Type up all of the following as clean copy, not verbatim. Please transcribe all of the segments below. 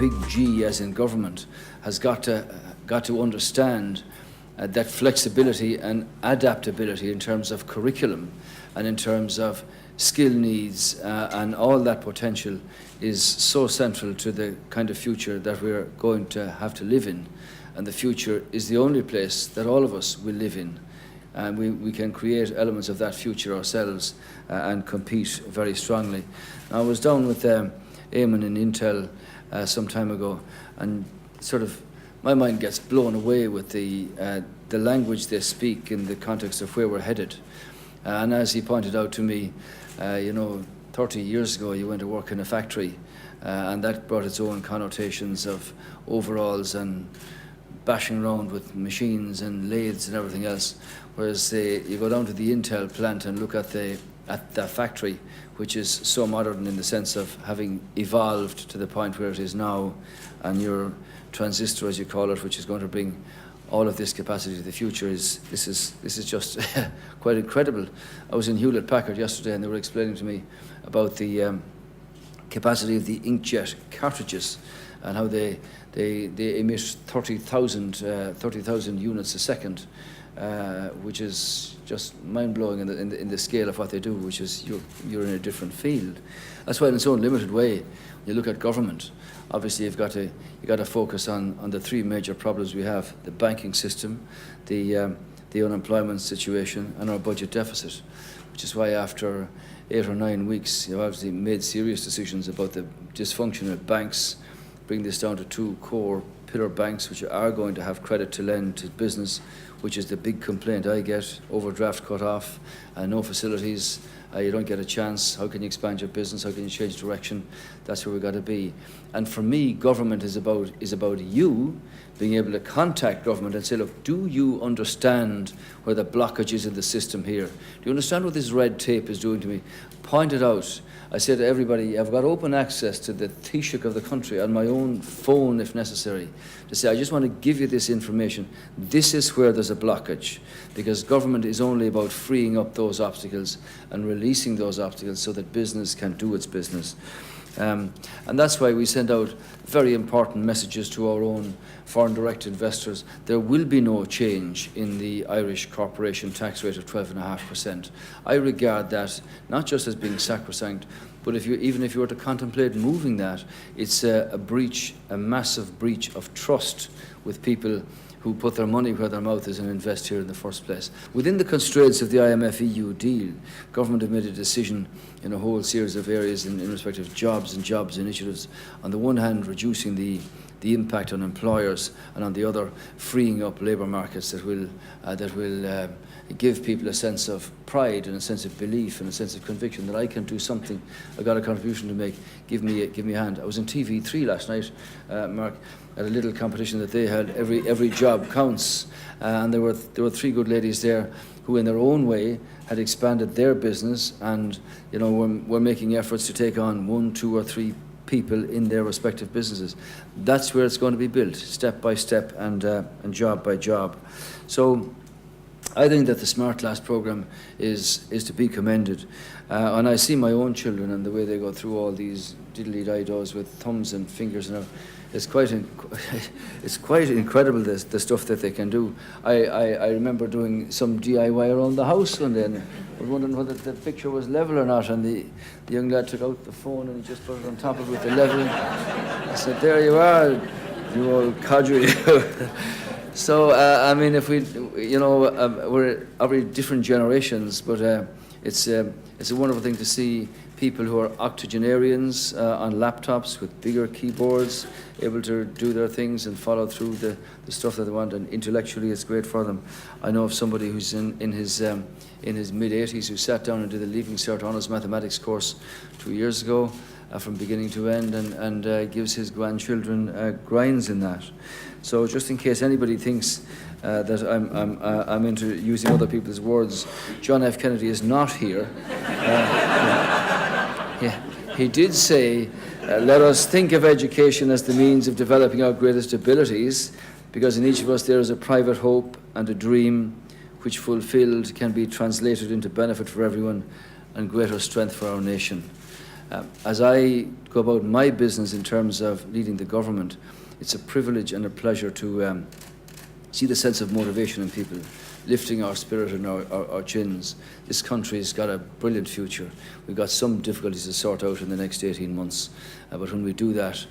big G as in government, has got to understand that flexibility and adaptability in terms of curriculum and in terms of skill needs and all that potential is so central to the kind of future that we're going to have to live in. And the future is the only place that all of us will live in. And we can create elements of that future ourselves and compete very strongly. I was down with Eamon in Intel some time ago, and sort of my mind gets blown away with the language they speak in the context of where we're headed. And as he pointed out to me, 30 years ago you went to work in a factory, and that brought its own connotations of overalls and bashing around with machines and lathes and everything else. Whereas you go down to the Intel plant and look at the factory, which is so modern in the sense of having evolved to the point where it is now, and your transistor, as you call it, which is going to bring all of this capacity to the future, this is just quite incredible. I was in Hewlett Packard yesterday, and they were explaining to me about the capacity of the inkjet cartridges and how they emit 30,000 units a second, which is just mind-blowing in the scale of what they do, which is you're in a different field. That's why in its own limited way, when you look at government, obviously you've got to focus on the three major problems we have: the banking system, the unemployment situation, and our budget deficit. Which is why after 8 or 9 weeks, you've obviously made serious decisions about the dysfunction of banks. Bring this down to two core pillar banks, which are going to have credit to lend to business, which is the big complaint I get: overdraft cut off, no facilities, you don't get a chance. How can you expand your business? How can you change direction? That's where we've got to be. And for me, government is about you being able to contact government and say, look, do you understand where the blockage is in the system here? Do you understand what this red tape is doing to me? Point it out. I say to everybody, I've got open access to the Taoiseach of the country on my own phone if necessary, to say, I just want to give you this information. This is where there's a blockage, because government is only about freeing up those obstacles and releasing those obstacles so that business can do its business. And that's why we send out very important messages to our own foreign direct investors. There will be no change in the Irish corporation tax rate of 12.5%. I regard that not just as being sacrosanct, but even if you were to contemplate moving that, it's a massive breach of trust with people who put their money where their mouth is and invest here in the first place. Within the constraints of the IMF-EU deal, government have made a decision in a whole series of areas in respect of jobs and jobs initiatives. On the one hand, reducing the impact on employers, and on the other, freeing up labour markets that will give people a sense of pride and a sense of belief and a sense of conviction that I can do something. I've got a contribution to make. Give me a hand. I was in TV3 last night, Mark, at a little competition that they had. Every job counts, and there were three good ladies there who, in their own way, had expanded their business, and were making efforts to take on 1, 2, or 3 people in their respective businesses. That's where it's going to be built, step by step and job by job. So I think that the Smart Glass programme is to be commended. And I see my own children and the way they go through all these diddly-di-dos with thumbs and fingers and it's quite incredible the stuff that they can do. I remember doing some DIY around the house one day, and I was wondering whether the picture was level or not, and the young lad took out the phone and he just put it on top of it with the leveling. I said, there you are, you old codger. So, I mean, if we're obviously different generations, but it's a wonderful thing to see people who are octogenarians on laptops with bigger keyboards, able to do their things and follow through the stuff that they want, and intellectually it's great for them. I know of somebody who's in his mid-80s who sat down and did the Leaving Cert Honours Mathematics course 2 years ago from beginning to end, and gives his grandchildren grinds in that. So just in case anybody thinks that I'm into using other people's words, John F. Kennedy is not here. He did say, let us think of education as the means of developing our greatest abilities, because in each of us there is a private hope and a dream which fulfilled can be translated into benefit for everyone and greater strength for our nation. As I go about my business in terms of leading the government, it's a privilege and a pleasure to see the sense of motivation in people, lifting our spirit and our chins. This country's got a brilliant future. We've got some difficulties to sort out in the next 18 months, but when we do that,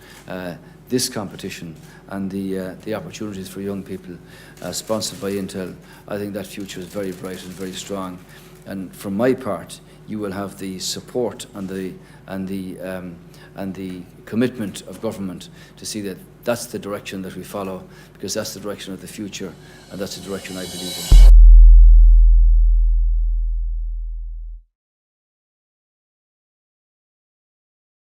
this competition and the opportunities for young people sponsored by Intel, I think that future is very bright and very strong. And from my part, you will have the support and the commitment of government to see that that's the direction that we follow, because that's the direction of the future and that's the direction I believe in.